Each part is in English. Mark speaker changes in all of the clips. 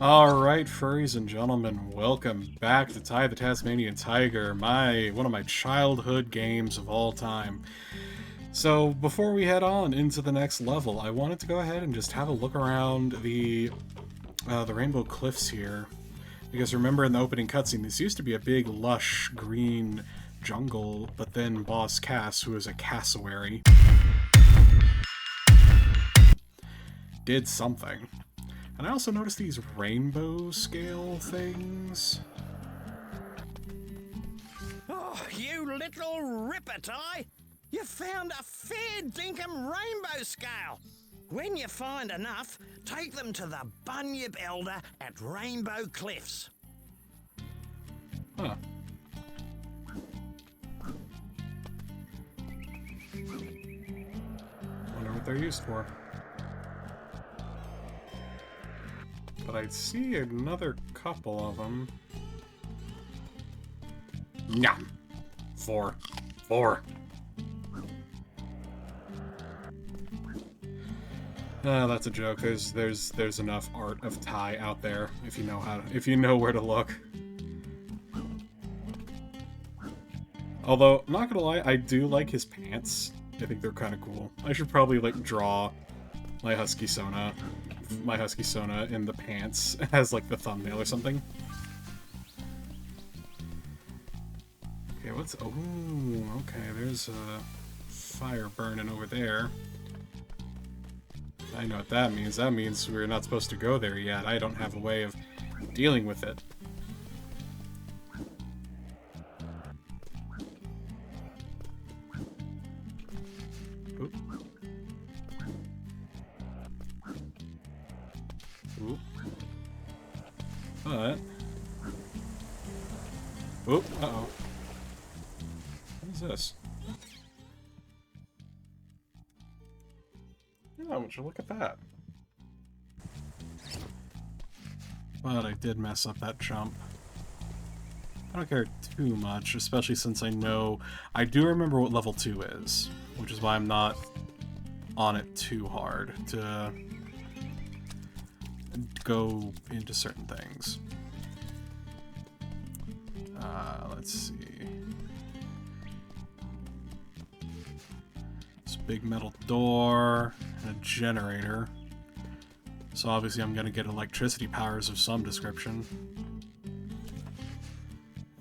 Speaker 1: Alright, furries and gentlemen, welcome back to Ty the Tasmanian Tiger, one of my childhood games of all time. So, before we head on into the next level, I wanted to go ahead and just have a look around the Rainbow Cliffs here. Because remember in the opening cutscene, this used to be a big, lush, green jungle, but then Boss Cass, who is a cassowary, did something. And I also noticed these rainbow scale things.
Speaker 2: Oh, you little ripper, Ty! You found a fair dinkum rainbow scale! When you find enough, take them to the Bunyip Elder at Rainbow Cliffs.
Speaker 1: Huh. Wonder what they're used for. But I see another couple of them. Nyam! Four. That's a joke. There's enough art of Ty out there if you know where to look. Although, not gonna lie, I do like his pants. I think they're kind of cool. I should probably like draw my Husky Sona in the pants as like the thumbnail or something. Okay, okay, there's a fire burning over there. I know what that means. That means we're not supposed to go there yet. I don't have a way of dealing with it. Oop. Oop. But... Oop, uh-oh. What is this? Oh, would you look at that? But I did mess up that jump. I don't care too much, especially since I do remember what level 2 is, which is why I'm not on it too hard to go into certain things. Let's see. This big metal door and a generator. So obviously I'm gonna get electricity powers of some description.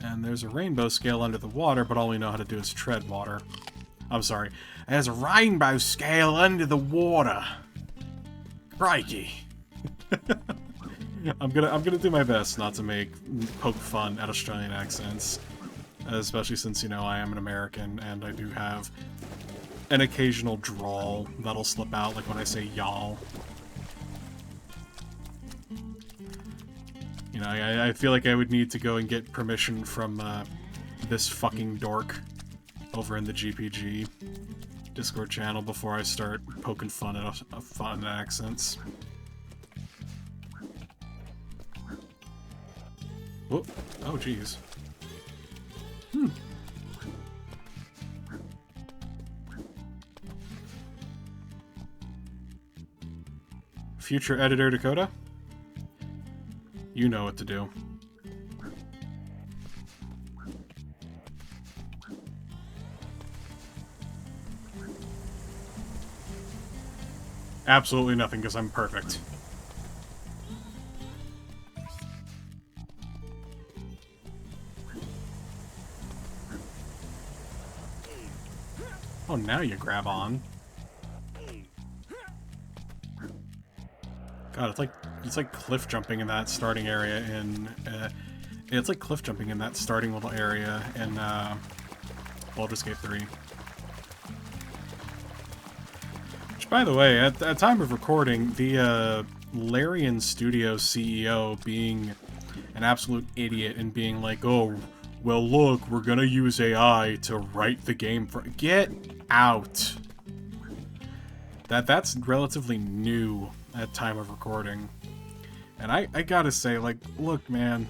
Speaker 1: And there's a rainbow scale under the water, but all we know how to do is tread water. I'm sorry. There's a rainbow scale under the water. Crikey. I'm gonna do my best not to poke fun at Australian accents, especially since I am an American and I do have an occasional drawl that'll slip out, like when I say y'all. I feel like I would need to go and get permission from this fucking dork over in the GPG Discord channel before I start poking fun at fun accents. Whoop. Oh, jeez. Future editor Dakota? You know what to do. Absolutely nothing, because I'm perfect. Oh, now you grab on. God, it's like cliff jumping in that starting area in it's like cliff jumping in that starting little area in Baldur's Gate 3. Which, by the way, at time of recording, the Larian Studio CEO being an absolute idiot and being like, oh, well look, we're gonna use AI to write the game for— Get out! That's relatively new at time of recording. And I gotta say, like, look, man.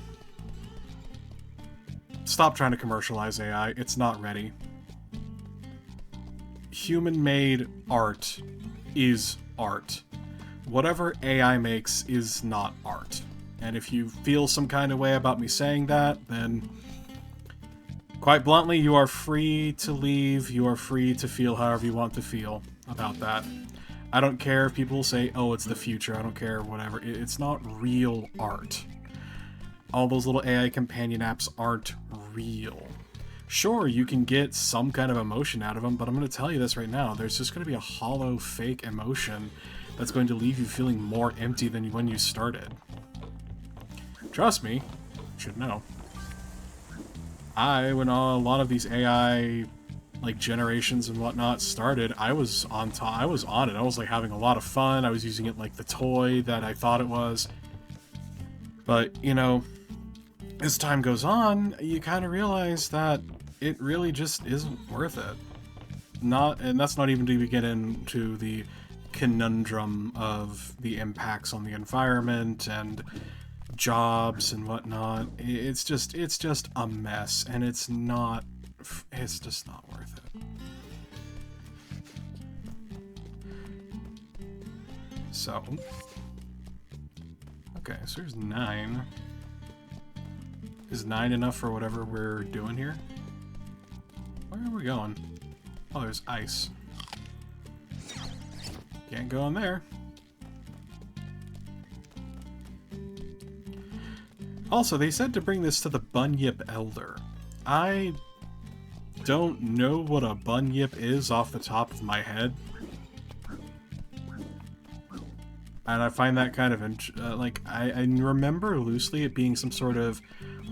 Speaker 1: Stop trying to commercialize AI. It's not ready. Human-made art is art. Whatever AI makes is not art. And if you feel some kind of way about me saying that, then quite bluntly, you are free to leave. You are free to feel however you want to feel about that. I don't care if people say, oh, it's the future. I don't care, whatever. It's not real art. All those little AI companion apps aren't real. Sure, you can get some kind of emotion out of them, but I'm going to tell you this right now. There's just going to be a hollow, fake emotion that's going to leave you feeling more empty than when you started. Trust me, you should know. When a lot of these AI like generations and whatnot started, I was on top. I was on it. I was like having a lot of fun. I was using it like the toy that I thought it was. But, you know, as time goes on, you kind of realize that it really just isn't worth it. And that's not even to get into the conundrum of the impacts on the environment and jobs and whatnot. It's just a mess, and it's just not worth it. So, okay, so there's 9. Is 9 enough for whatever we're doing here? Where are we going? Oh, there's ice. Can't go in there. Also, they said to bring this to the Bunyip Elder. I don't know what a Bunyip is off the top of my head. And I find that kind of, I remember loosely it being some sort of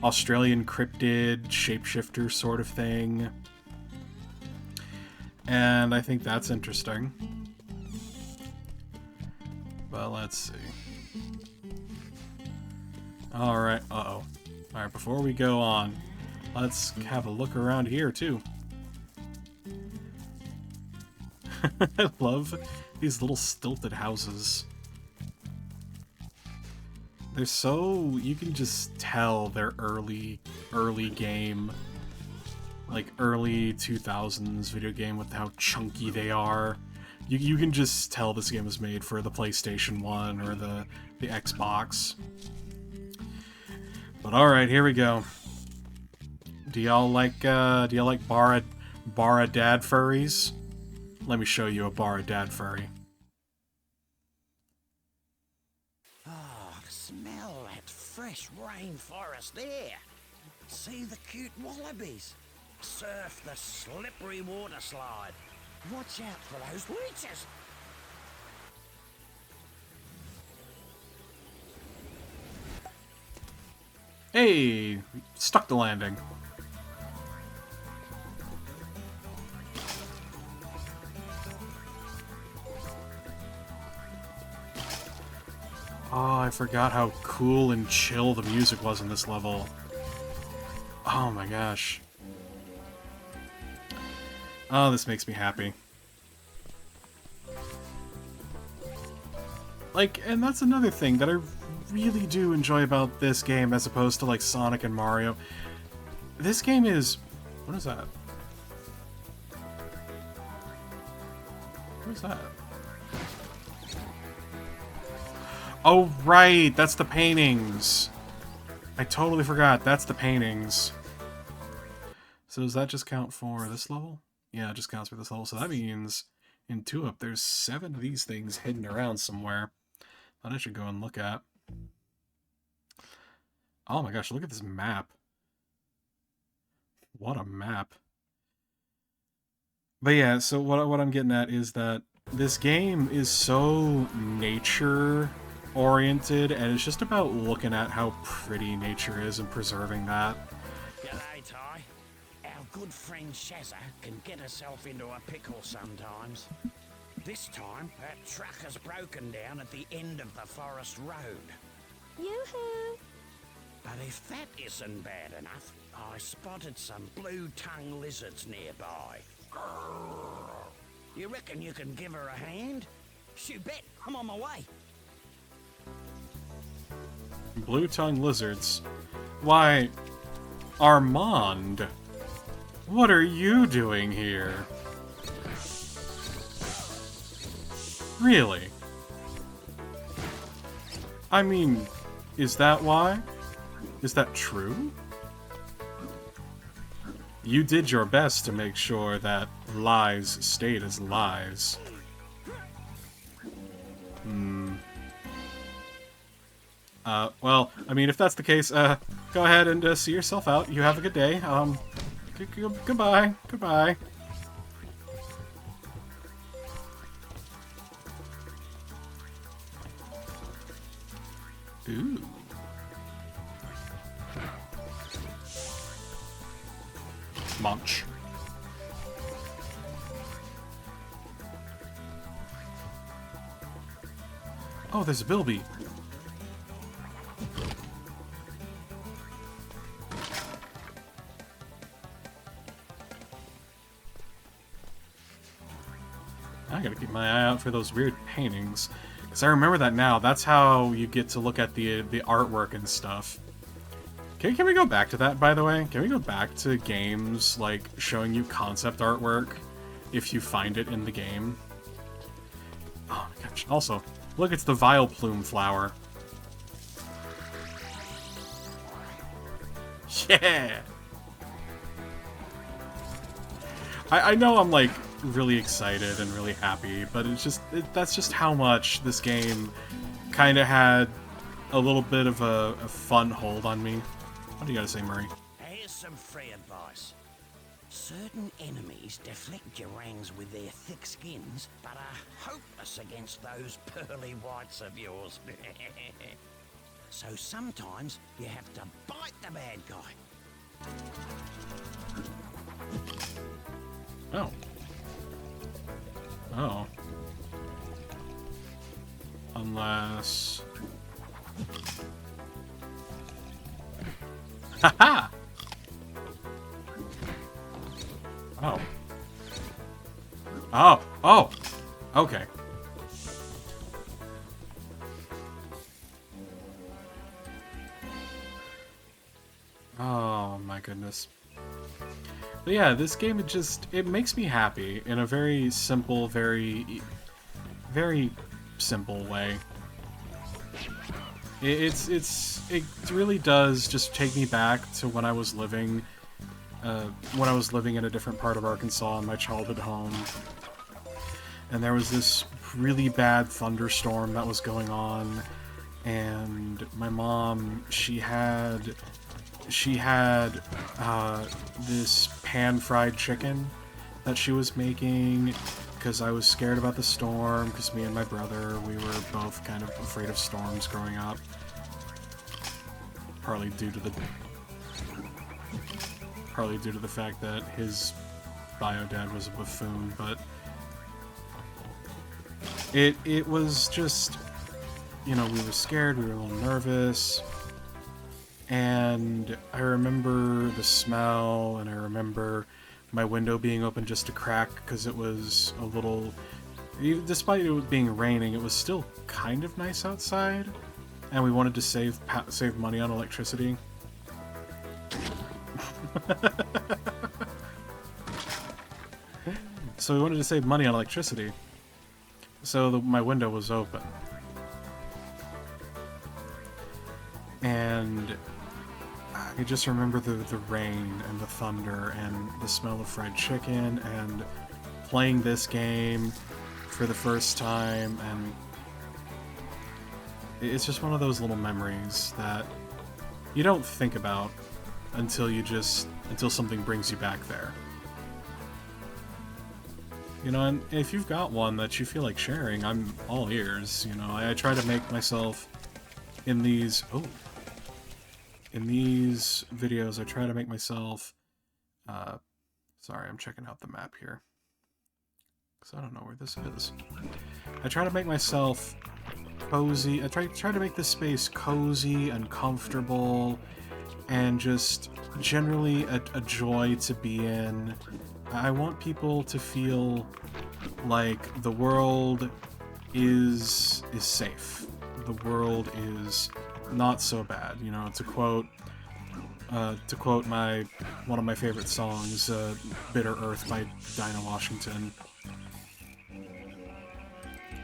Speaker 1: Australian cryptid, shapeshifter sort of thing. And I think that's interesting. But let's see. Alright, uh-oh. Alright, before we go on, let's have a look around here, too. I love these little stilted houses. They're so... you can just tell they're early game. Like, early 2000s video game with how chunky they are. You can just tell this game was made for the PlayStation 1 or the Xbox. But alright, here we go. Do y'all like Bara Dad furries? Let me show you a Bara Dad furry.
Speaker 2: Oh, smell that fresh rainforest there. See the cute wallabies. Surf the slippery water slide. Watch out for those leeches.
Speaker 1: Hey! Stuck the landing. Oh, I forgot how cool and chill the music was in this level. Oh my gosh. Oh, this makes me happy. Like, and that's another thing that I really do enjoy about this game as opposed to, like, Sonic and Mario. This game is... what is that? What is that? Oh, right! That's the paintings! I totally forgot. That's the paintings. So does that just count for this level? Yeah, it just counts for this level. So that means in 2-Up, there's 7 of these things hidden around somewhere that I should go and look at. Oh my gosh, look at this map. What a map. But yeah, so what I'm getting at is that this game is so nature-oriented, and it's just about looking at how pretty nature is and preserving that.
Speaker 2: G'day, Ty. Our good friend Shazza can get herself into a pickle sometimes. This time, her truck has broken down at the end of the forest road.
Speaker 3: Yoo-hoo!
Speaker 2: But if that isn't bad enough, I spotted some blue-tongue lizards nearby. You reckon you can give her a hand? Shoot bet, I'm on my way.
Speaker 1: Blue-tongue lizards? Why, Armand, what are you doing here? Really? I mean, Is that why? Is that true? You did your best to make sure that lies stayed as lies. Well, I mean, if that's the case, go ahead and see yourself out. You have a good day. Goodbye. Goodbye. Ooh. Munch. Oh, there's a bilby. I gotta keep my eye out for those weird paintings. Because I remember that now. That's how you get to look at the artwork and stuff. Can we go back to that, by the way? Can we go back to games, like, showing you concept artwork if you find it in the game? Oh my gosh. Also, look, it's the Vile Plume flower. Yeah! I know I'm, like, really excited and really happy, but it's just, that's just how much this game kind of had a little bit of a fun hold on me. What do you gotta say, Murray?
Speaker 2: Here's some free advice. Certain enemies deflect your rangs with their thick skins, but are hopeless against those pearly whites of yours. So sometimes you have to bite the bad guy.
Speaker 1: Oh. Oh. Unless... Haha! Oh. Oh! Oh! Okay. Oh my goodness. But yeah, this game, it makes me happy in a very simple, very simple way. It really does just take me back to when I was living in a different part of Arkansas in my childhood home. And there was this really bad thunderstorm that was going on, and my mom, she had this pan-fried chicken that she was making because I was scared about the storm, because me and my brother, we were both kind of afraid of storms growing up. Partly due to the fact that his bio dad was a buffoon, but it was just, you know, we were scared, we were a little nervous. And I remember the smell, and I remember my window being open just a crack because it was a little... Despite it being raining, it was still kind of nice outside. And we wanted to save money on electricity. So we wanted to save money on electricity. So my window was open. And... I just remember the rain and the thunder and the smell of fried chicken and playing this game for the first time, and it's just one of those little memories that you don't think about until something brings you back there. You know, and if you've got one that you feel like sharing, I'm all ears. You know, I try to make myself in these... In these videos, I try to make myself... sorry, I'm checking out the map here. Because I don't know where this is. I try to make myself cozy. I try to make this space cozy and comfortable and just generally a joy to be in. I want people to feel like the world is safe. The world is not so bad, you know. To quote one of my favorite songs, "Bitter Earth" by Dinah Washington.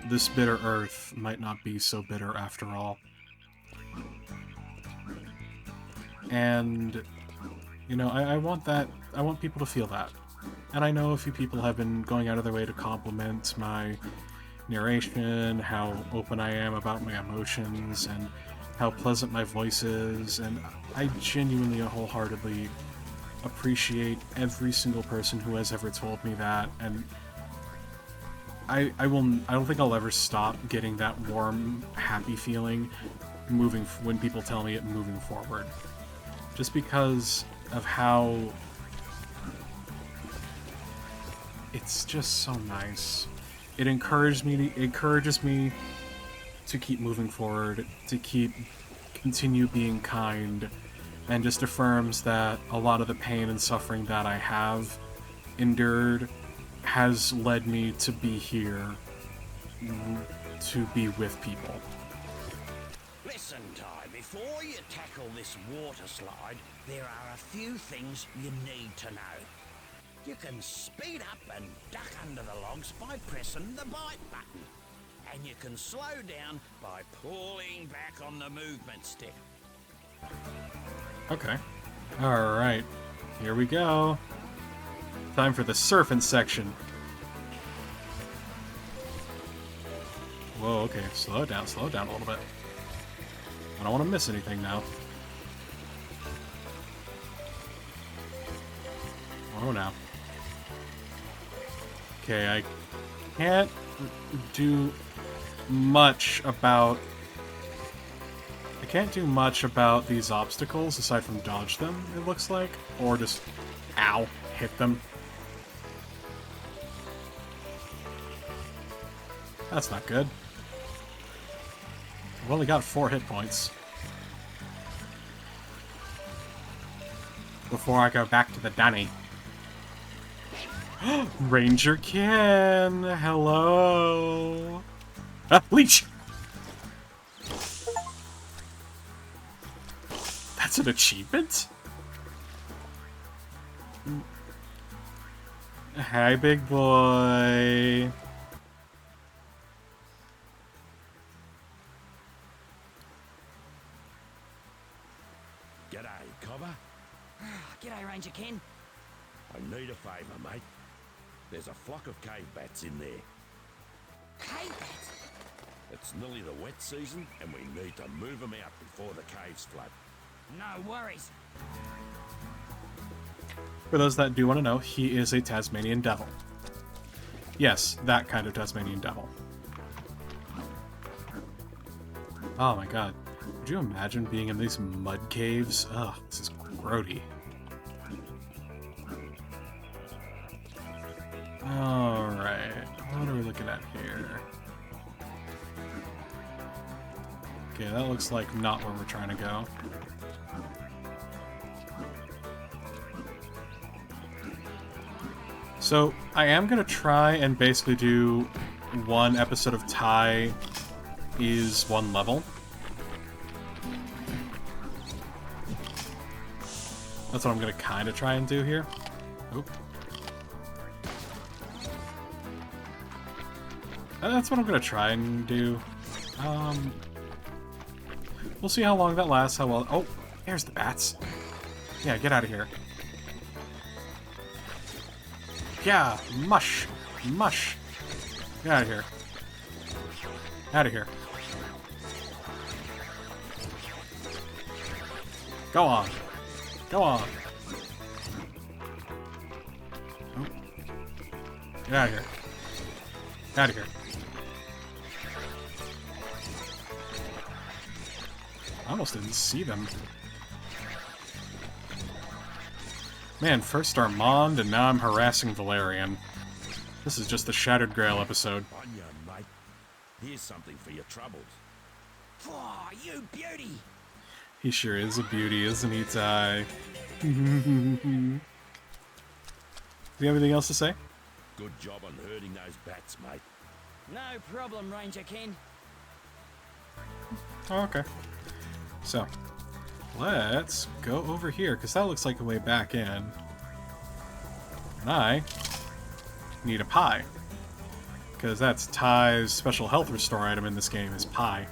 Speaker 1: This bitter earth might not be so bitter after all. And, you know, I want that, I want people to feel that. And I know a few people have been going out of their way to compliment my narration, how open I am about my emotions, and how pleasant my voice is, and I genuinely and wholeheartedly appreciate every single person who has ever told me that, and I don't think I'll ever stop getting that warm, happy feeling when people tell me it moving forward. Just because of how it's just so nice. It encourages me to keep moving forward, to continue being kind, and just affirms that a lot of the pain and suffering that I have endured has led me to be here, to be with people.
Speaker 2: Listen, Ty, before you tackle this water slide, there are a few things you need to know. You can speed up and duck under the logs by pressing the bite button. And you can slow down by pulling back on the movement stick.
Speaker 1: Okay. Alright. Here we go. Time for the surfing section. Whoa, okay. Slow it down a little bit. I don't want to miss anything now. Oh, now. Okay, I can't do much about... I can't do much about these obstacles aside from dodge them, it looks like. Or just, ow, hit them. That's not good. I've only got 4 hit points. Before I go back to the dunny. Ranger Ken! Hello! Ah, leech! That's an achievement? Hi, big boy.
Speaker 2: G'day, Cobber.
Speaker 4: G'day, Ranger Ken.
Speaker 2: I need a favour, mate. There's a flock of cave bats in there.
Speaker 4: Cave bats?
Speaker 2: It's nearly the wet season, and we need to move them out before the caves flood.
Speaker 4: No worries.
Speaker 1: For those that do want to know, he is a Tasmanian devil. Yes, that kind of Tasmanian devil. Oh my god. Could you imagine being in these mud caves? Ugh, this is grody. Alright, what are we looking at here? Okay, that looks like not where we're trying to go. So, I am going to try and basically do one episode of Ty is one level. That's what I'm going to kind of try and do here. Oop. That's what I'm going to try and do. We'll see how long that lasts, how well... Oh, there's the bats. Yeah, get out of here. Yeah, mush. Mush. Get out of here. Out of here. Go on. Go on. Oh. Get out of here. Out of here. I almost didn't see them. Man, first Armand, and now I'm harassing Valerian. This is just the Shattered Grail episode.
Speaker 2: On you, mate. Here's something for your troubles.
Speaker 4: Oh, you beauty!
Speaker 1: He sure is a beauty, isn't he, Ty? Do you have anything else to say?
Speaker 2: Good job on herding those bats, mate.
Speaker 4: No problem, Ranger Ken.
Speaker 1: Oh, okay. So, let's go over here, because that looks like a way back in. And I need a pie. Because that's Ty's special health restore item in this game, is pie.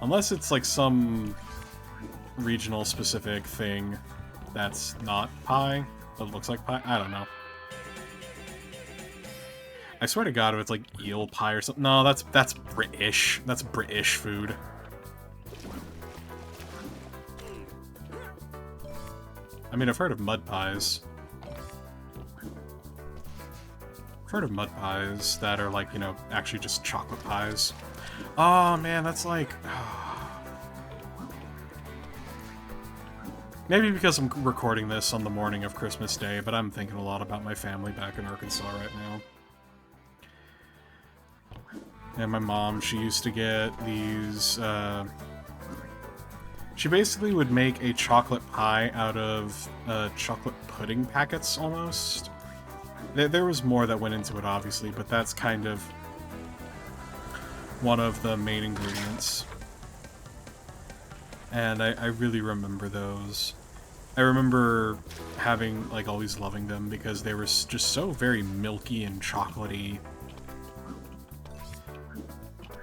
Speaker 1: Unless it's like some regional specific thing that's not pie, but looks like pie. I don't know. I swear to God, if it's like eel pie or something. No, that's British. That's British food. I mean, I've heard of mud pies. I've heard of mud pies that are like, you know, actually just chocolate pies. Oh man, that's like... Maybe because I'm recording this on the morning of Christmas Day, but I'm thinking a lot about my family back in Arkansas right now. And my mom, she used to get these, she basically would make a chocolate pie out of chocolate pudding packets, almost. There was more that went into it, obviously, but that's kind of one of the main ingredients. And I really remember those. I remember having, like, always loving them because they were just so very milky and chocolatey.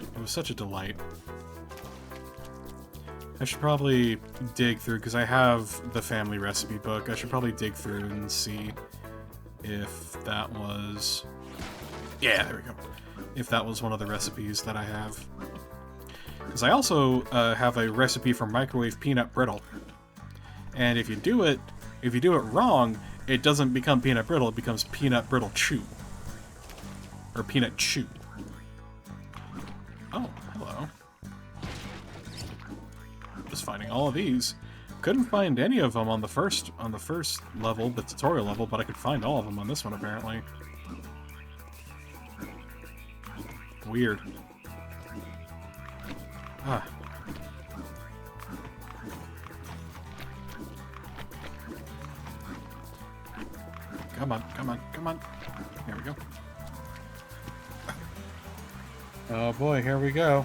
Speaker 1: It was such a delight. I should probably dig through, because I have the family recipe book, I should probably dig through and see if that was... Yeah, there we go. If that was one of the recipes that I have. Because I also have a recipe for microwave peanut brittle. And if you do it wrong, it doesn't become peanut brittle, it becomes peanut brittle chew. Or peanut chew. Oh, hello. Just finding all of these. Couldn't find any of them on the first level, the tutorial level, but I could find all of them on this one apparently. Weird. Ah. Come on, come on, come on. Here we go. Oh boy, here we go.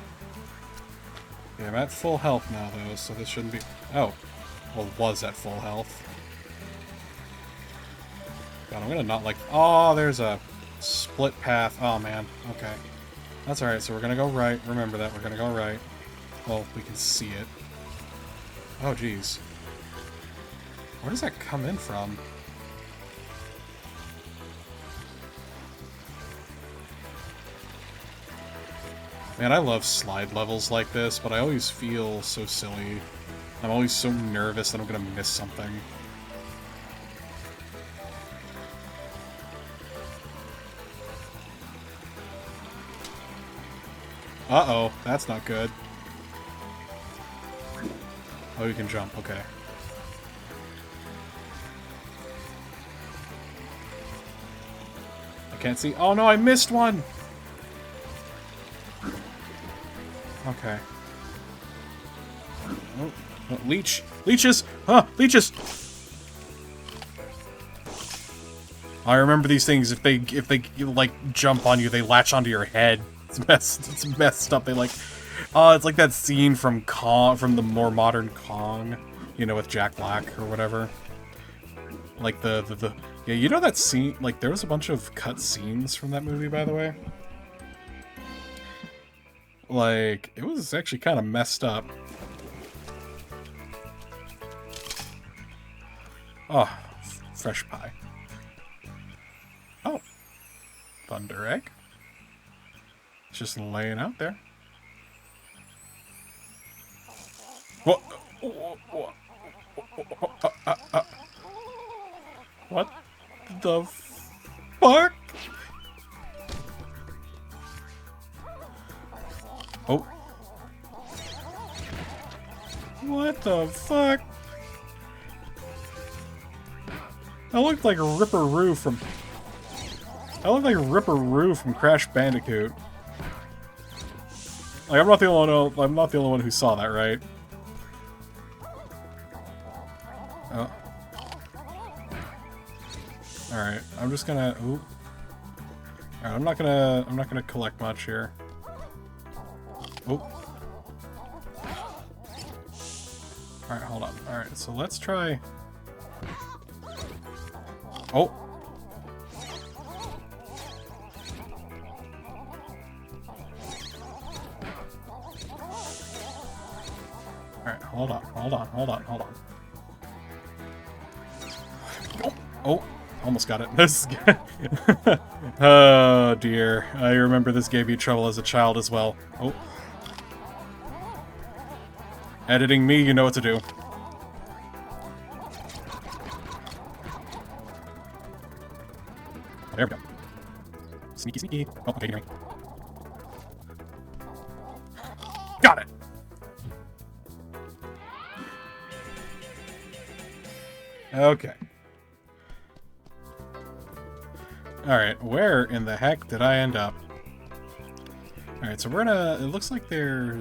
Speaker 1: Yeah, I'm at full health now, though, so this shouldn't be... Oh. Well, was at full health. God, I'm gonna not like... Oh, there's a split path. Oh, man. Okay. That's alright, so we're gonna go right. Remember that, we're gonna go right. Well, we can see it. Oh, jeez. Where does that come in from? Man, I love slide levels like this, but I always feel so silly. I'm always so nervous that I'm gonna miss something. Uh-oh, that's not good. Oh, you can jump, okay. I can't see. Oh no, I missed one! Okay. Oh, oh, leech! Leeches! Huh! Leeches! I remember these things. If they like jump on you, they latch onto your head. It's messed up. They like, it's like that scene from Kong, from the more modern Kong, you know, with Jack Black or whatever. Like the yeah, you know that scene. Like there was a bunch of cut scenes from that movie, by the way. Like, it was actually kind of messed up. Oh, fresh pie. Oh, thunder egg. It's just laying out there. What? What the fuck? Oh. What the fuck? That looked like Ripper-Roo from... That looked like Ripper-Roo from Crash Bandicoot. Like, I'm not the only one who saw that, right? Oh. Alright, I'm just gonna... Ooh. Alright, I'm not gonna collect much here. Oh. Alright, hold on. Alright, so let's try... Oh! Alright, hold on, hold on, hold on, hold on. Oh, oh, almost got it. This oh dear. I remember this gave me trouble as a child as well. Oh. Editing me, you know what to do. There we go. Sneaky, sneaky. Oh, okay, you're right. Got it! Okay. Alright, where in the heck did I end up? Alright, so we're gonna... It looks like there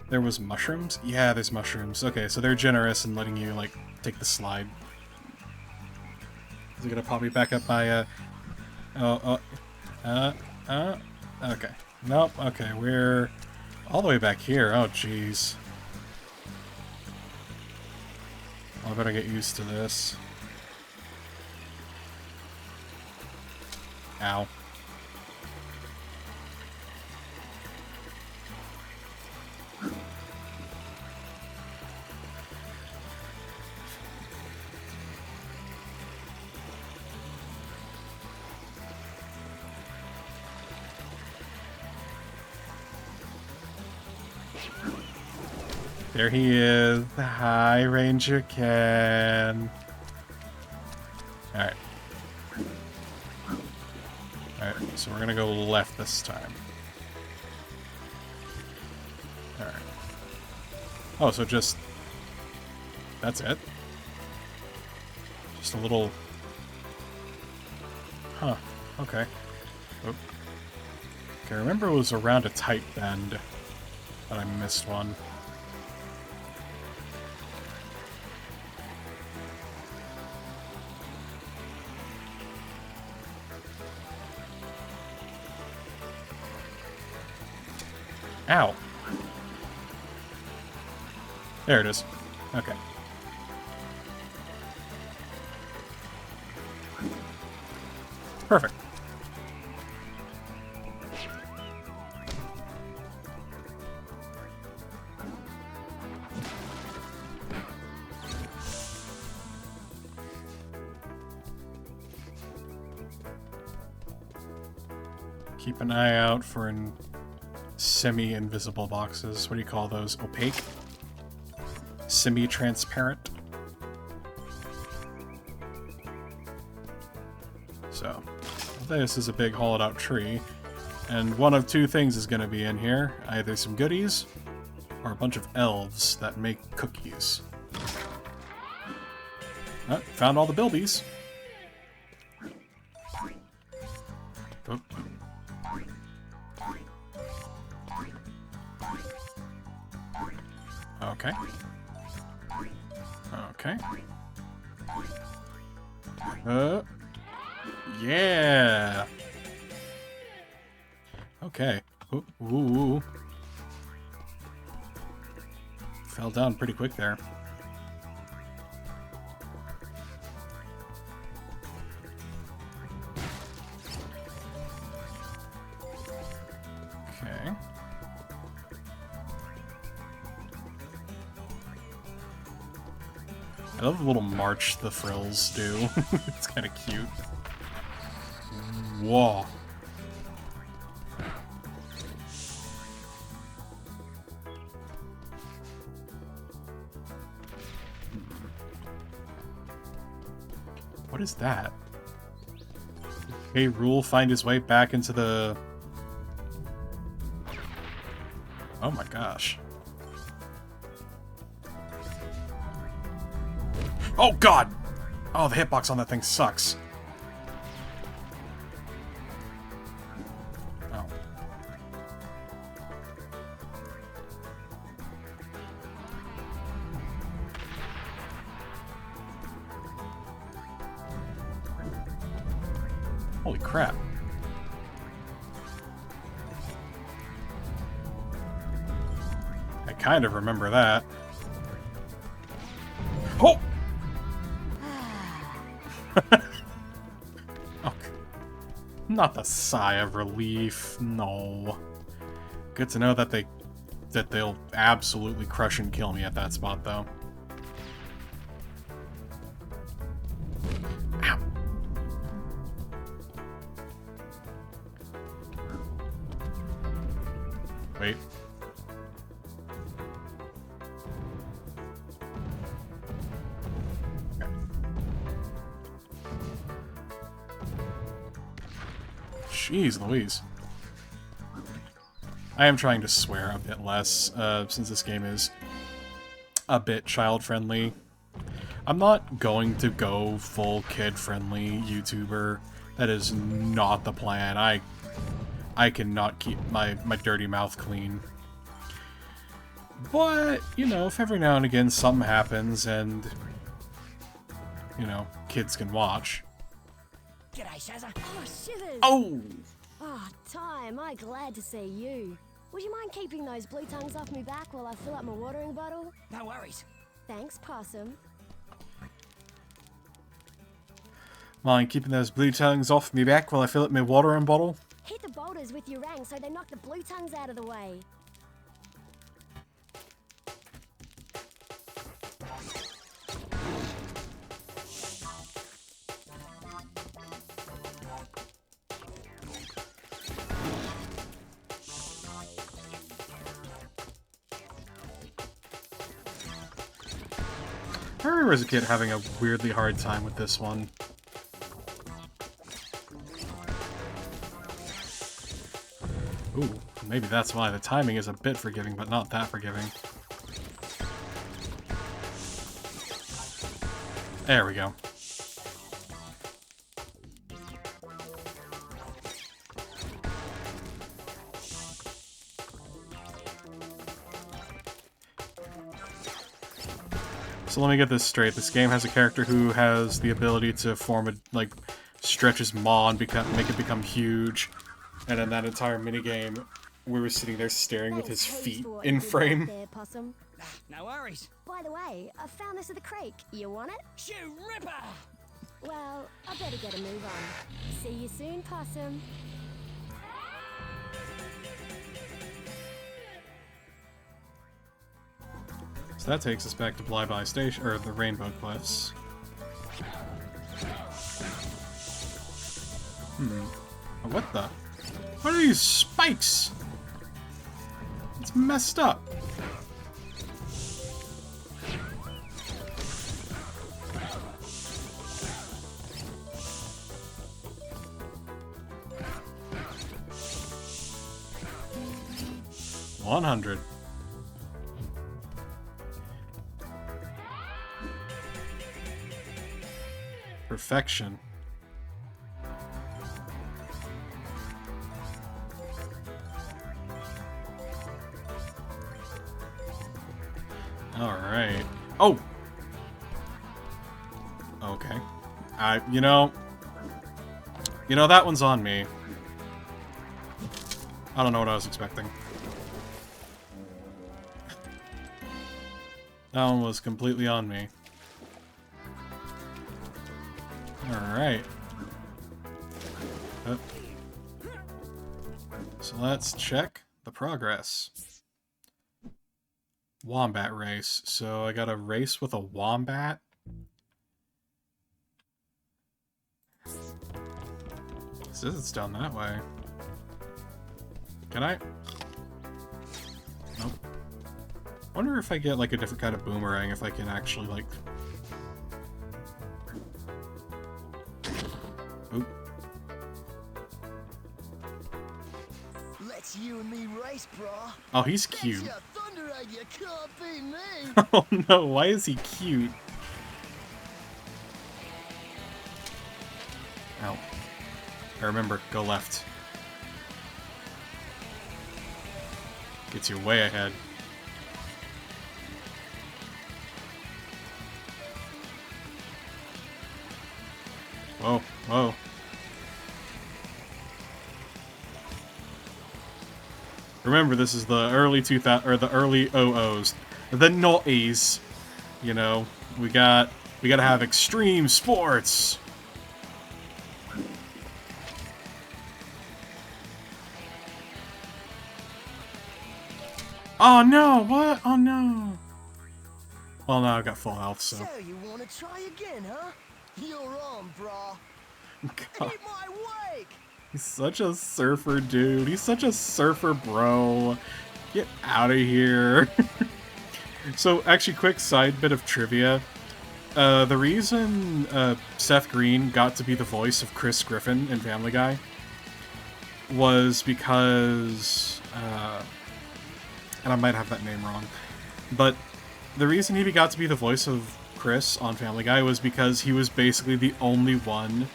Speaker 1: was mushrooms? Yeah, there's mushrooms. Okay, so they're generous in letting you, like, take the slide. Is it gonna pop me back up by, okay. Nope, okay, we're all the way back here. Oh, jeez. Well, I better get used to this. Ow. There he is. Hi, Ranger Ken. Alright. Alright, so we're gonna go left this time. Alright. Oh, so just... That's it? Just a little... Huh. Okay. Oop. Okay, remember it was around a tight bend, but I missed one. Ow. There it is. Okay. Perfect. Keep an eye out for semi-invisible boxes. What do you call those? Opaque? Semi-transparent? So, this is a big hollowed-out tree, and one of two things is going to be in here. Either some goodies, or a bunch of elves that make cookies. Oh, found all the bilbies. Oh. Okay. Okay. Yeah! Okay. Ooh, ooh. Fell down pretty quick there. Okay. I love the little march the frills do. It's kind of cute. Whoa. What is that? Hey, Rule find his way back into the... Oh my gosh. Oh god! Oh, the hitbox on that thing sucks. Oh. Holy crap. I kind of remember that. Oh! Okay. Not the sigh of relief, no. Good to know that they that they'll absolutely crush and kill me at that spot, though. Ow. Wait. Jeez Louise. I am trying to swear a bit less, since this game is a bit child-friendly. I'm not going to go full kid-friendly YouTuber. That is not the plan. I cannot keep my dirty mouth clean. But, you know, if every now and again something happens and, you know, kids can watch.
Speaker 4: G'day, Shazza.
Speaker 3: Oh, shivers!
Speaker 1: Oh!
Speaker 3: Oh, Ty, am I glad to see you. Would you mind keeping those blue tongues off me back while I fill up my watering bottle?
Speaker 4: No worries.
Speaker 3: Thanks, Possum.
Speaker 1: Mind keeping those blue tongues off me back while I fill up my watering bottle?
Speaker 3: Hit the boulders with your rang so they knock the blue tongues out of the way.
Speaker 1: I remember as a kid having a weirdly hard time with this one. Ooh, maybe that's why the timing is a bit forgiving, but not that forgiving. There we go. So let me get this straight. This game has a character who has the ability to form a, like, stretch his maw and make it become huge. And in that entire minigame, we were sitting there staring with his feet in frame.
Speaker 3: There, Possum.
Speaker 4: No worries.
Speaker 3: By the way, I found this at the creek. You want it?
Speaker 4: Shoe Ripper!
Speaker 3: Well, I better get a move on. See you soon, Possum.
Speaker 1: So that takes us back to Blyby Station, or the Rainbow Cliffs. What the? What are these spikes? It's messed up. $100. Perfection. Alright. Oh! Okay. You know, that one's on me. I don't know what I was expecting. That one was completely on me. Alright. So let's check the progress. Wombat race. So I got a race with a wombat. It says it's down that way. Can I? Nope. Wonder if I get like a different kind of boomerang if I can actually like... Oop.
Speaker 5: Let's you and me race, brah.
Speaker 1: Oh, he's cute.
Speaker 5: That's your thunder egg, you can't beat me.
Speaker 1: Oh no, why is he cute? Ow. I remember, go left. Gets you way ahead. Whoa, whoa. Remember, this is the early 2000 or the early 00s, the noughties. You know, we gotta have extreme sports. Oh no! What? Oh no! Well, now I've got full health, so.
Speaker 5: So you want to try again, huh? You're on, brah.
Speaker 1: God,
Speaker 5: Hit my wake!
Speaker 1: he's such a surfer dude. He's such a surfer bro. Get out of here. So, actually, quick side bit of trivia. The reason Seth Green got to be the voice of Chris Griffin in Family Guy was because, and I might have that name wrong, but the reason he got to be the voice of Chris on Family Guy was because he was basically the only one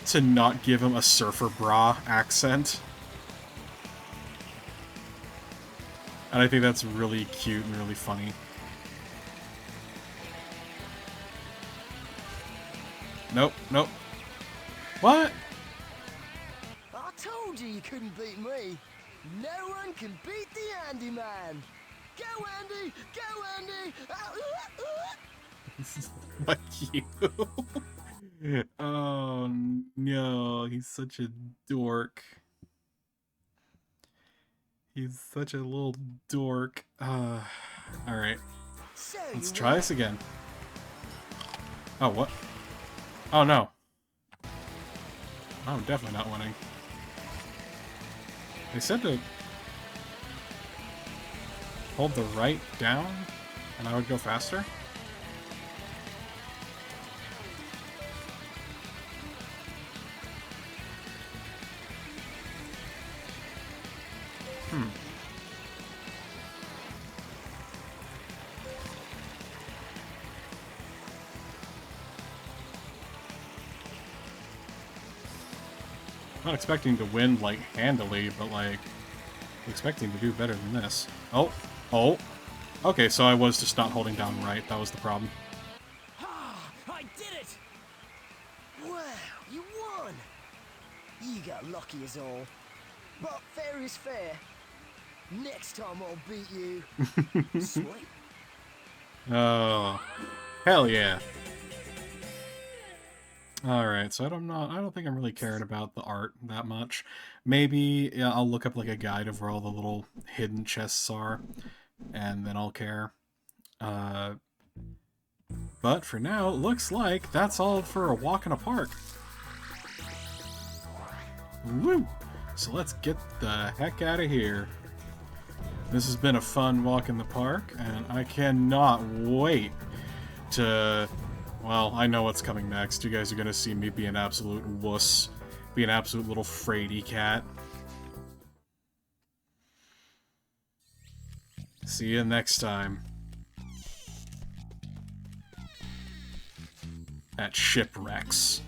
Speaker 1: to not give him a surfer bra accent. And I think that's really cute and really funny. Nope, nope. What?
Speaker 5: I told you couldn't beat me. No one can beat the Andy Man. Go, Andy! Go, Andy!
Speaker 1: Fuck you. Oh no, he's such a dork. He's such a little dork. Alright.
Speaker 5: So
Speaker 1: Let's
Speaker 5: you
Speaker 1: try this again. Oh, what? Oh no. I'm definitely not winning. They said to hold the right down and I would go faster? Hmm. Not expecting to win, like, handily, but, like, expecting to do better than this. Oh. Oh. Okay, so I was just not holding down right. That was the problem.
Speaker 4: Ah, I did it!
Speaker 5: Wow, you won! You got lucky as all. But fair is fair. Next time I'll beat you.
Speaker 4: Sweet.
Speaker 1: Oh. Hell yeah. Alright, so I don't think I'm really caring about the art that much. Maybe, yeah, I'll look up, like, a guide of where all the little hidden chests are, and then I'll care. But for now, it looks like that's all for a walk in a park. Woo! So let's get the heck out of here. This has been a fun walk in the park, and I cannot wait to... Well, I know what's coming next. You guys are gonna see me be an absolute wuss. Be an absolute little fraidy cat. See you next time. At Shipwrecks.